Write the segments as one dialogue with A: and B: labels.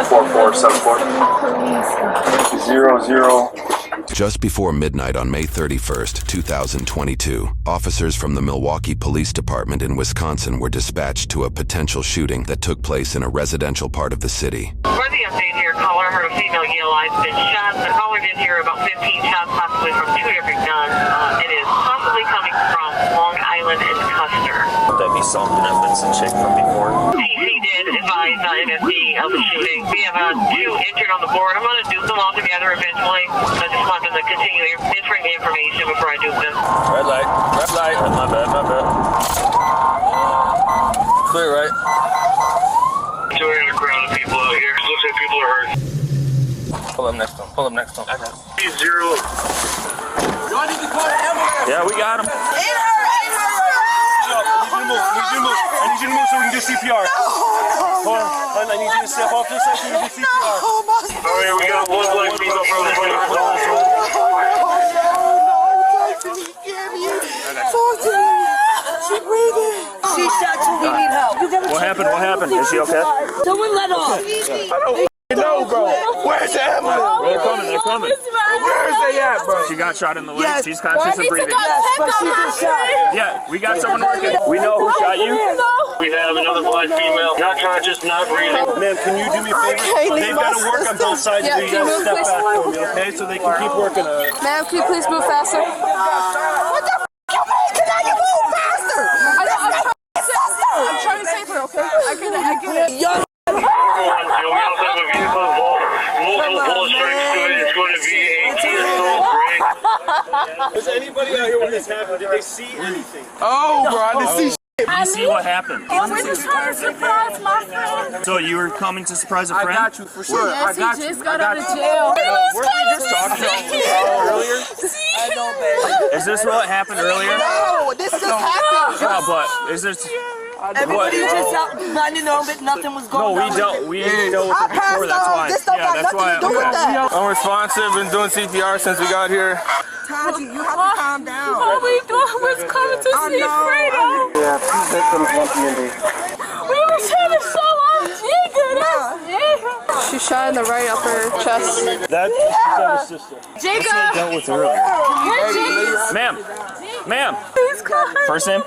A: 4474 00.
B: Just before midnight on May 31st, 2022, officers from the Milwaukee Police Department in Wisconsin were dispatched to a potential shooting that took place in a residential part of the city.
C: For the update here, caller heard a female yell, "I've been shot." The caller did hear about 15 shots, possibly from 2 different guns. It is possibly coming from Long Island and Custer.
D: Would that be something if it's a chick from before?
C: TC did advise MSD of the shooting. We have 2 injured on the board. I'm going to dupe them all together eventually. I just want them to continue entering the information before I dupe them.
D: Red light. Red light. My bad. Clear, right?
C: Enjoying a crowd of people out here. Looks like people are hurt.
D: Pull up next one. I got him.
C: 0.
D: Yeah, we got him.
A: I need you to move so we can do CPR. Hold on. I need you to step off this side so we can do CPR.
C: Alright, we got one black female from the
E: She's breathing. She shot you. We need help.
D: What happened? Is she okay?
E: Someone let off.
A: I don't know, bro. Where's the ambulance?
D: They're coming.
A: Where is they at, bro?
D: She got shot in the leg.
E: Yes.
D: She's conscious and breathing.
E: Yes, but she just shot.
D: Yeah, we got someone working. We know who shot you.
C: We have another black female, not conscious, not breathing.
A: Ma'am, can you do me a favor? They've got to work on both sides of you. You got to step back for me, okay? So they can keep working on it.
F: Ma'am, can you please move faster?
E: What the f*** you mean? Can I get move faster?
F: I'm trying to save her, okay? I get it.
E: Young.
C: We also have a vehicle multiple bullet strikes to it. It's going to be a tear-filled break.
A: Was anybody out here when this happened? Did they see anything?
E: Oh, bro, I didn't see
D: You see what happened?
F: We were trying to surprise my friend.
D: So you were coming to surprise a friend?
E: I got you for sure.
F: Yes, he just got out of jail.
D: Weren't we just talking earlier?
E: I know, baby.
D: Is this what happened earlier?
E: No, this just happened.
D: No, but is this...
E: Everybody just out minding their own bit. Nothing was
D: No,
E: going on.
D: we dealt with it before, that's why.
E: This don't got
D: that's why.
E: nothing to do with that.
A: Unresponsive, been doing CPR since we got here.
E: Taji, you have to calm down.
F: All we doing was coming to see Fredo.
A: Yeah, please come to 1 p.m.
F: We were trying to show off Jigga. That's She shot in the right upper chest.
A: That's his sister.
F: Jigga!
A: Dealt with earlier.
D: Ma'am. First name?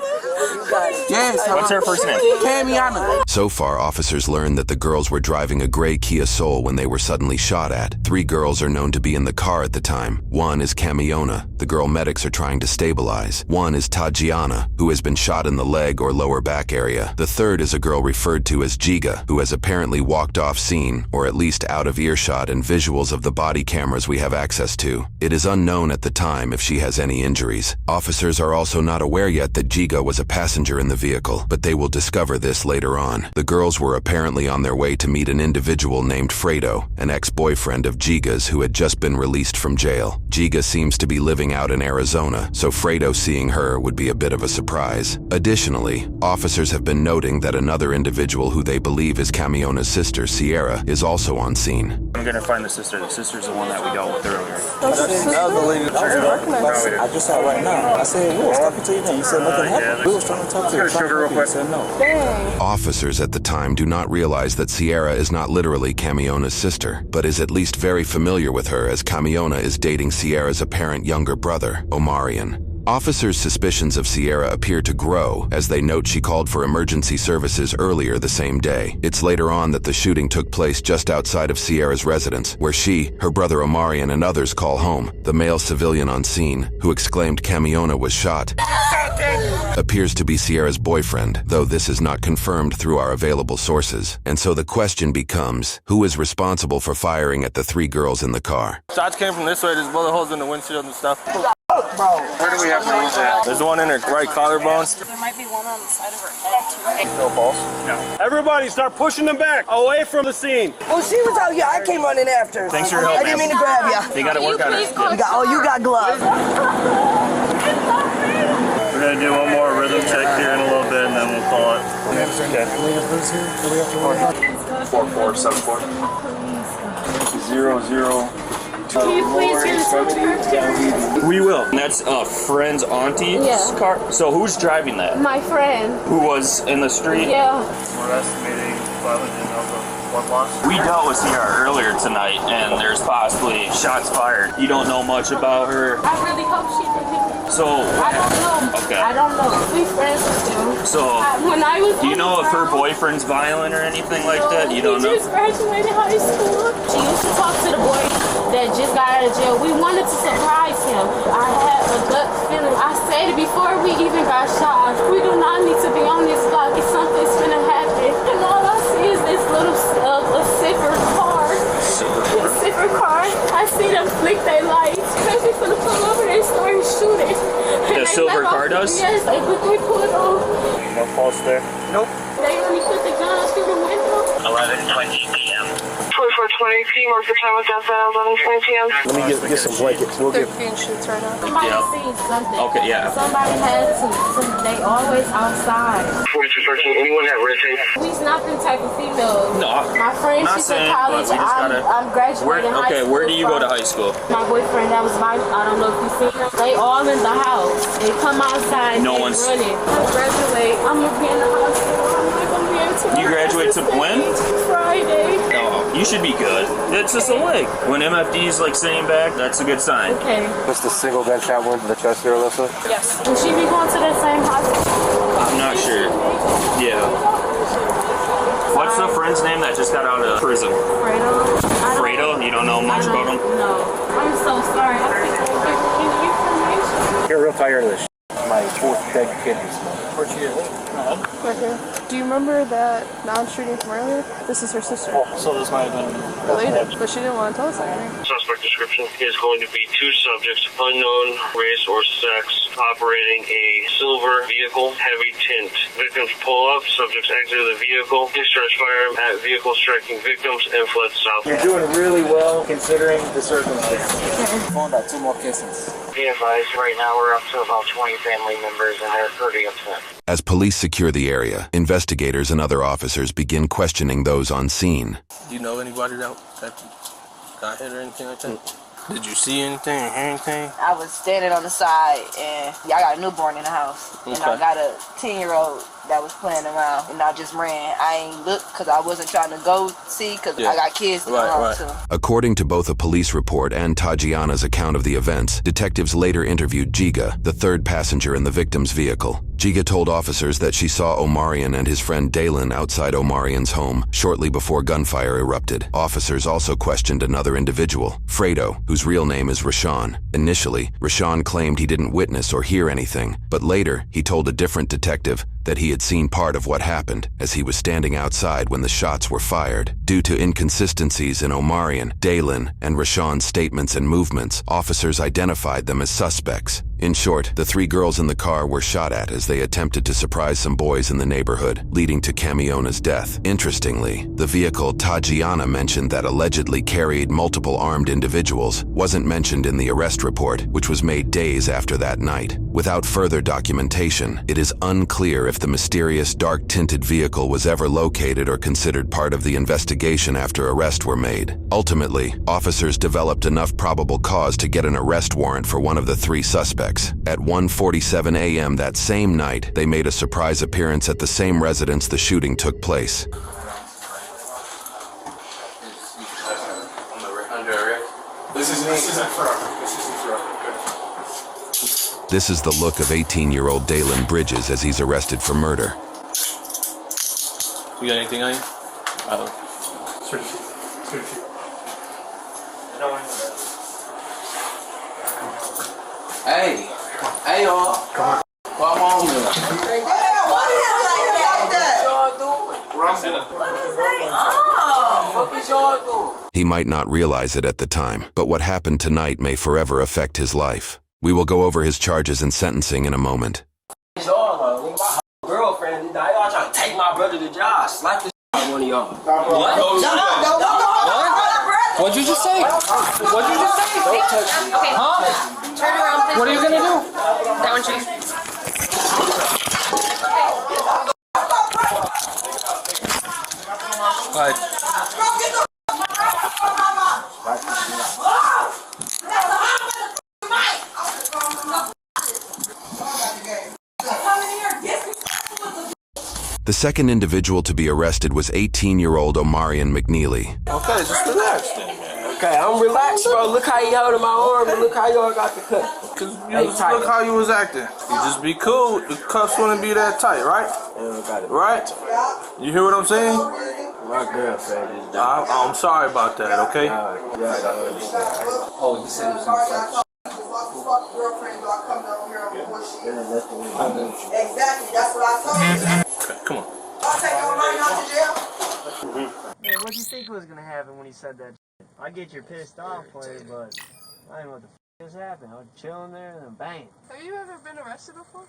E: Yes.
D: What's her first name?
E: Camiana.
B: So far, officers learned that the girls were driving a gray Kia Soul when they were suddenly shot at. 3 girls are known to be in the car at the time. One is Camiona, the girl medics are trying to stabilize. One is Tajiana, who has been shot in the leg or lower back area. The third is a girl referred to as Jiga, who has apparently walked off scene, or at least out of earshot and visuals of the body cameras we have access to. It is unknown at the time if she has any injuries. Officers are also not aware yet that Jiga was a passenger in the vehicle, but they will discover this later on. The girls were apparently on their way to meet an individual named Fredo, an ex-boyfriend of Jiga's who had just been released from jail. Jiga seems to be living out in Arizona, so Fredo seeing her would be a bit of a surprise. Additionally, officers have been noting that another individual who they believe is Camiona's sister, Sierra, is also on scene.
D: I'm gonna find the sister. The sister's the one that we dealt with earlier.
A: That was the lady that
G: I just saw right now. I said, we was talking to you then. You said nothing happened. We was trying to talk to you. You said no.
B: Officers at the time do not realize that Sierra is not literally Camiona's sister, but is at least very familiar with her as Camiona is dating Sierra's apparent younger brother, Omarion. Officers' suspicions of Sierra appear to grow as they note she called for emergency services earlier the same day. It's later on that the shooting took place just outside of Sierra's residence, where she, her brother Omarion, and others call home. The male civilian on scene, who exclaimed Camiona was shot, appears to be Sierra's boyfriend, though this is not confirmed through our available sources. And so the question becomes, who is responsible for firing at the 3 girls in the car?
A: Shots came from this way. There's bullet holes in the windshield and stuff.
C: Where do we have to move that?
A: There's one in her right collarbone.
F: There might be one on the side of her head, too.
A: No pulse? No. Everybody start pushing them back, away from the scene.
E: Well, she was out here. I came running after.
D: Thanks for your help,
E: I didn't mean to grab you.
D: They gotta work on it.
E: You got gloves.
D: We're gonna do one more rhythm check here in a little bit, and then we'll call it. Okay.
A: 4474 00.
F: Can you please use the
D: We will. And that's a friend's auntie's car? So who's driving that?
F: My friend.
D: Who was in the street?
F: Yeah.
A: We're estimating 500 and
D: One loss.
H: We dealt with Sierra earlier tonight, and there's possibly shots fired. You don't know much about her.
I: I really hope she didn't hit me.
H: So,
I: I don't know.
H: Okay.
I: I don't know. We friends still.
H: So,
I: When I was
H: do you know if her
I: ground,
H: boyfriend's violent or anything like that? You don't know?
I: He just graduated high school. She used to talk to the boy that just got out of jail. We wanted to surprise him. I had a gut feeling. I said it before we even got shot. We do not need to be on this block. If something's gonna happen. And all I see is this little a silver car. Silver car. I see them flick their lights. They're gonna pull over and start shooting.
H: The silver car does?
I: Yes, they pulled over.
D: No pulse there.
G: Nope.
I: They only put the gun through the window.
C: 11:20 p.m. 24:20 p.m. What's the time with that 11:20 p.m.?
G: Let me get some blankets. We'll
F: They're
G: get.
F: being shoots right now.
I: Somebody
H: Yeah.
I: seen something.
H: Okay, yeah.
I: Somebody had to. They always outside.
C: 4213. Anyone have red tape?
I: We's not them type of females.
H: No,
I: My friend,
H: not
I: she's
H: saying,
I: in college.
H: but we just gotta-
I: I'm graduating high
H: Okay,
I: school.
H: where do you go to
I: from-
H: high school?
I: My boyfriend, that was my, I don't know if you seen him. They all in the house. They come outside.
H: No
I: they
H: one's-
I: running. I graduate. I'm gonna be in the hospital. I'm not gonna be able to.
H: You graduate to when?
I: Friday.
H: No, you should be good. It's just a leg. When MFD's like sitting back, that's a good sign.
I: Okay.
G: What's the single gunshot wound to the chest there, Alyssa?
I: Yes. Will she be going to that same hospital?
H: I'm not sure. Yeah. What's the friend's name that just got out of prison?
I: Fredo.
H: Fredo? You don't know much about him?
I: No. I'm so sorry. I think I give any information.
G: You're real tired of this. My fourth dead kid this month. Where'd you get it?
F: Right here. Do you remember that non-shooting from earlier? This is her sister.
G: So this might have been
F: Related, but she didn't want to tell us anything.
C: Suspect description is going to be two subjects, unknown race or sex, operating a silver vehicle, heavy tint. Victims pull up, subjects exit the vehicle, discharge firearm at vehicle, striking victims, and fled south.
G: You're doing really well considering the circumstances. Phone about 2 more kisses.
C: Be advised, right now we're up to about 20 family members and they're pretty upset.
B: As police secure the area, investigators and other officers begin questioning those on scene.
J: Do you know anybody that got hit or anything like that? Did you see anything or hear anything?
E: I was standing on the side, and I got a newborn in the house, and I got a 10-year-old that was playing around, and I just ran. I ain't looked because I wasn't trying to go see because I got kids to come home too.
B: According to both a police report and Tajiana's account of the events, detectives later interviewed Giga, the third passenger in the victim's vehicle. Giga told officers that she saw Omarion and his friend Dalen outside Omarion's home shortly before gunfire erupted. Officers also questioned another individual, Fredo, whose real name is Rashawn. Initially, Rashawn claimed he didn't witness or hear anything, but later he told a different detective that he had seen part of what happened as he was standing outside when the shots were fired. Due to inconsistencies in Omarion, Dalen, and Rashawn's statements and movements, officers identified them as suspects. In short, the 3 girls in the car were shot at as they attempted to surprise some boys in the neighborhood, leading to Camiona's death. Interestingly, the vehicle Tajiana mentioned that allegedly carried multiple armed individuals wasn't mentioned in the arrest report, which was made days after that night. Without further documentation, it is unclear if the mysterious dark-tinted vehicle was ever located or considered part of the investigation after arrests were made. Ultimately, officers developed enough probable cause to get an arrest warrant for one of the 3 suspects. At 1:47 a.m. that same night, they made a surprise appearance at the same residence the shooting took place. This is the look of 18-year-old Dalen Bridges as he's arrested for murder.
J: You got anything on you?
K: Hey, y'all. Come on. Come on, man.
E: What is like that?
B: He might not realize it at the time, but what happened tonight may forever affect his life. We will go over his charges and sentencing in a moment.
K: Y'all, my girlfriend, y'all trying to take my brother to jail. Slap the out of one of y'all. What?
J: What'd you just say? What'd you just say?
K: Don't touch me.
I: Okay.
J: Huh?
I: Turn around.
J: What are you gonna do?
I: That one, Chief.
B: The second individual to be arrested was 18-year-old Omarion McNeely.
J: Okay, just relax then, man.
K: Okay, I'm relaxed, bro. Look how you holding my arm and look how y'all got the cut.
J: Cause look how you was acting. You just be cool. The cuffs wouldn't be that tight, right?
K: Yeah, got it.
J: Right? You hear what I'm saying?
K: My girlfriend is
J: I'm sorry about that, okay?
K: yeah, I don't understand. Oh, you said it was in
L: Exactly, that's what I told you.
J: Okay, come on.
L: I'll take your money out to jail.
M: Man, what do you think was gonna happen when he said that shit? I get you're pissed off, player, but I didn't know what the f just happened. I was chilling there and then bang.
F: Have you ever been arrested before?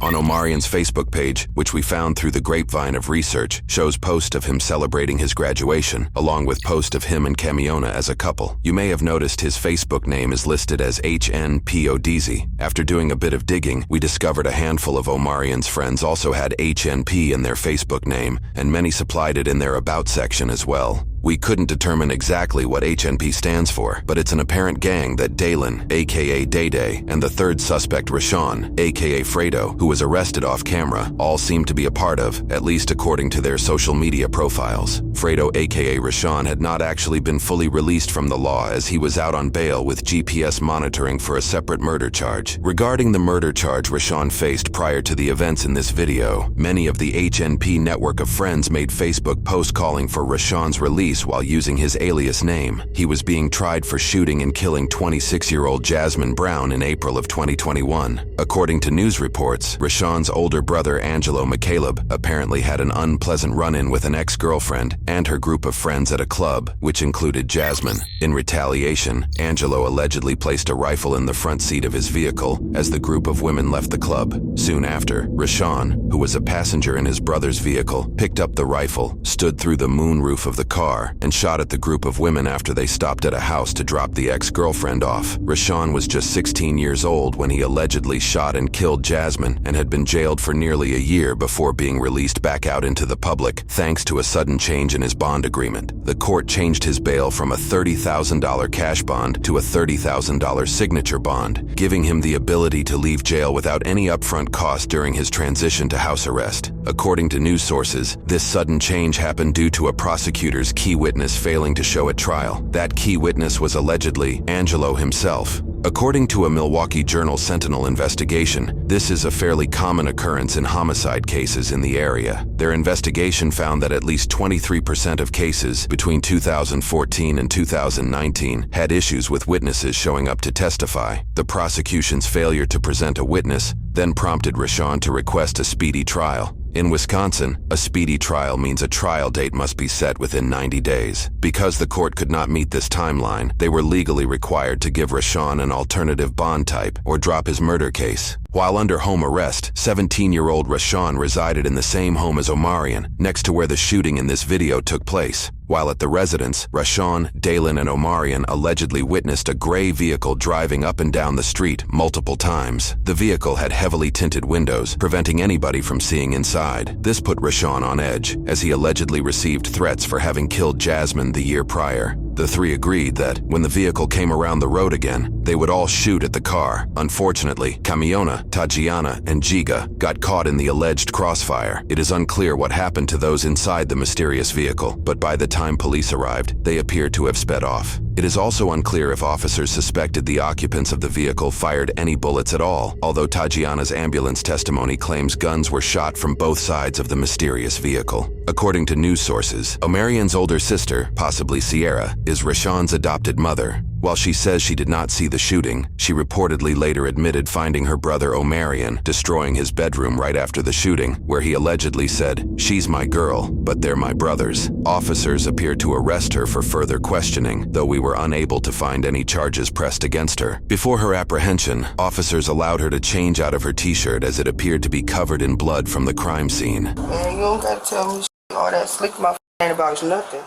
B: On Omarion's Facebook page, which we found through the grapevine of research, shows post of him celebrating his graduation, along with post of him and Camiona as a couple. You may have noticed his Facebook name is listed as HNPODZ. After doing a bit of digging, we discovered a handful of Omarion's friends also had HNP in their Facebook name, and many supplied it in their About section as well. We couldn't determine exactly what HNP stands for, but it's an apparent gang that Dalen, aka Day Day, and the third suspect Rashawn, aka Fredo, who was arrested off camera, all seem to be a part of, at least according to their social media profiles. Fredo, aka Rashawn, had not actually been fully released from the law as he was out on bail with GPS monitoring for a separate murder charge. Regarding the murder charge Rashawn faced prior to the events in this video, many of the HNP network of friends made Facebook posts calling for Rashawn's release while using his alias name. He was being tried for shooting and killing 26-year-old Jasmine Brown in April of 2021. According to news reports, Rashawn's older brother Angelo McCaleb apparently had an unpleasant run-in with an ex-girlfriend and her group of friends at a club, which included Jasmine. In retaliation, Angelo allegedly placed a rifle in the front seat of his vehicle as the group of women left the club. Soon after, Rashawn, who was a passenger in his brother's vehicle, picked up the rifle, stood through the moonroof of the car, and shot at the group of women after they stopped at a house to drop the ex-girlfriend off. Rashawn was just 16 years old when he allegedly shot and killed Jasmine and had been jailed for nearly a year before being released back out into the public thanks to a sudden change in his bond agreement. The court changed his bail from a $30,000 cash bond to a $30,000 signature bond, giving him the ability to leave jail without any upfront cost during his transition to house arrest. According to news sources, this sudden change happened due to a prosecutor's key witness failing to show at trial. That key witness was allegedly Angelo himself. According to a Milwaukee Journal Sentinel investigation, this is a fairly common occurrence in homicide cases in the area. Their investigation found that at least 23% of cases between 2014 and 2019 had issues with witnesses showing up to testify. The prosecution's failure to present a witness then prompted Rashawn to request a speedy trial. In Wisconsin, a speedy trial means a trial date must be set within 90 days. Because the court could not meet this timeline, they were legally required to give Rashawn an alternative bond type or drop his murder case. While under home arrest, 17-year-old Rashawn resided in the same home as Omarion, next to where the shooting in this video took place. While at the residence, Rashawn, Dalen, and Omarion allegedly witnessed a gray vehicle driving up and down the street multiple times. The vehicle had heavily tinted windows, preventing anybody from seeing inside. This put Rashawn on edge, as he allegedly received threats for having killed Jasmine the year prior. The three agreed that, when the vehicle came around the road again, they would all shoot at the car. Unfortunately, Camiona, Tajiana, and Giga got caught in the alleged crossfire. It is unclear what happened to those inside the mysterious vehicle, but by the time police arrived, they appear to have sped off. It is also unclear if officers suspected the occupants of the vehicle fired any bullets at all, although Tajiana's ambulance testimony claims guns were shot from both sides of the mysterious vehicle. According to news sources, Omarion's older sister, possibly Sierra, is Rashawn's adopted mother. While she says she did not see the shooting, she reportedly later admitted finding her brother Omarion destroying his bedroom right after the shooting, where he allegedly said, "She's my girl, but they're my brothers." Officers appeared to arrest her for further questioning, though we were unable to find any charges pressed against her. Before her apprehension, officers allowed her to change out of her t-shirt as it appeared to be covered in blood from the crime scene.
L: Man, you don't gotta tell me all that slick my ain't about nothing.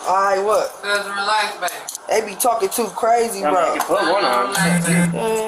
L: Alright, what?
N: Just relax, baby.
L: They be talking too crazy, bro.
M: I mean, you can put one on.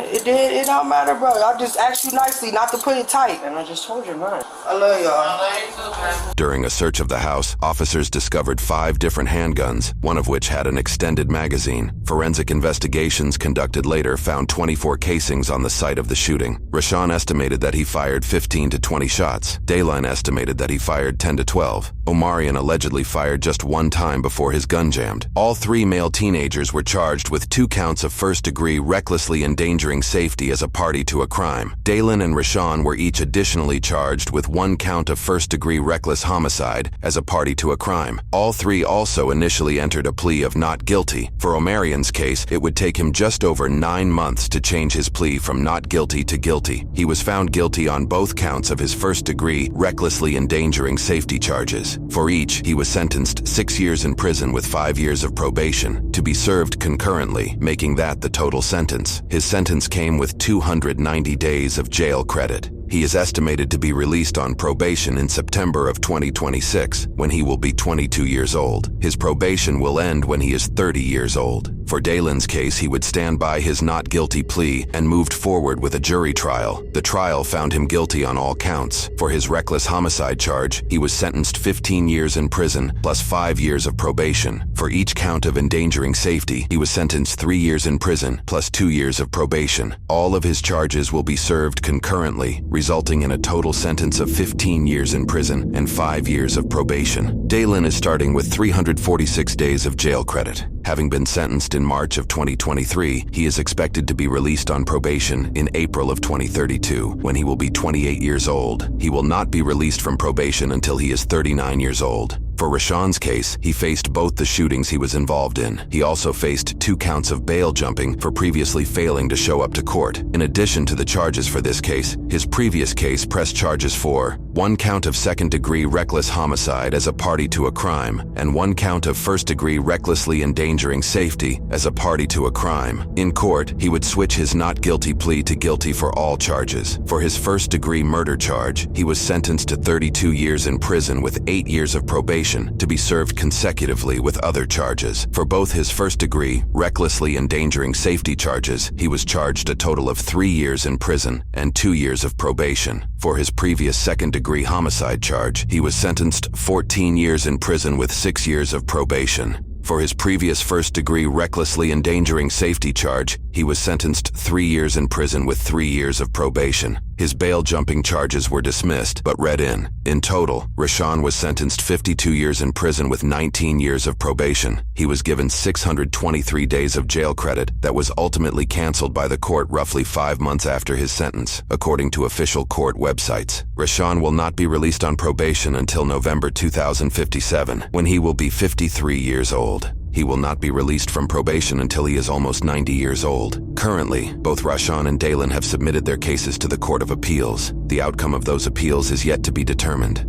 L: It don't matter, bro. I just asked you nicely not to put it tight.
M: And I just told you not.
L: I love y'all.
B: During a search of the house, officers discovered 5 different handguns, one of which had an extended magazine. Forensic investigations conducted later found 24 casings on the site of the shooting. Rashawn estimated that he fired 15 to 20 shots. Dayline estimated that he fired 10 to 12. Omarion allegedly fired just one time before his gun jammed. All 3 male teenagers were charged with 2 counts of first-degree recklessly endangering safety as a party to a crime. Daylin and Rashawn were each additionally charged with 1 count of first-degree reckless homicide as a party to a crime. All 3 also initially entered a plea of not guilty. For Omarion's case, it would take him just over 9 months to change his plea from not guilty to guilty. He was found guilty on both counts of his first-degree recklessly endangering safety charges. For each, he was sentenced 6 years in prison with 5 years of probation, to be served concurrently, making that the total sentence. His sentence came with 290 days of jail credit. He is estimated to be released on probation in September of 2026, when he will be 22 years old. His probation will end when he is 30 years old. For Daylin's case, he would stand by his not guilty plea and moved forward with a jury trial. The trial found him guilty on all counts. For his reckless homicide charge, he was sentenced 15 years in prison plus 5 years of probation. For each count of endangering safety, he was sentenced 3 years in prison plus 2 years of probation. All of his charges will be served concurrently, resulting in a total sentence of 15 years in prison and 5 years of probation. Daylin is starting with 346 days of jail credit. Having been sentenced in March of 2023, he is expected to be released on probation in April of 2032, when he will be 28 years old. He will not be released from probation until he is 39 years old. For Rashawn's case, he faced both the shootings he was involved in. He also faced 2 counts of bail jumping for previously failing to show up to court. In addition to the charges for this case, his previous case pressed charges for 1 count of second-degree reckless homicide as a party to a crime, and 1 count of first-degree recklessly endangering safety as a party to a crime. In court, he would switch his not guilty plea to guilty for all charges. For his first-degree murder charge, he was sentenced to 32 years in prison with 8 years of probation to be served consecutively with other charges. For both his first-degree, recklessly endangering safety charges, he was charged a total of 3 years in prison and 2 years of probation. For his previous second-degree homicide charge, he was sentenced 14 years in prison with 6 years of probation. For his previous first-degree recklessly endangering safety charge, he was sentenced 3 years in prison with 3 years of probation. His bail jumping charges were dismissed, but read in. In total, Rashawn was sentenced 52 years in prison with 19 years of probation. He was given 623 days of jail credit that was ultimately canceled by the court roughly 5 months after his sentence, according to official court websites. Rashawn will not be released on probation until November 2057, when he will be 53 years old. He will not be released from probation until he is almost 90 years old. Currently, both Rashawn and Daylin have submitted their cases to the Court of Appeals. The outcome of those appeals is yet to be determined.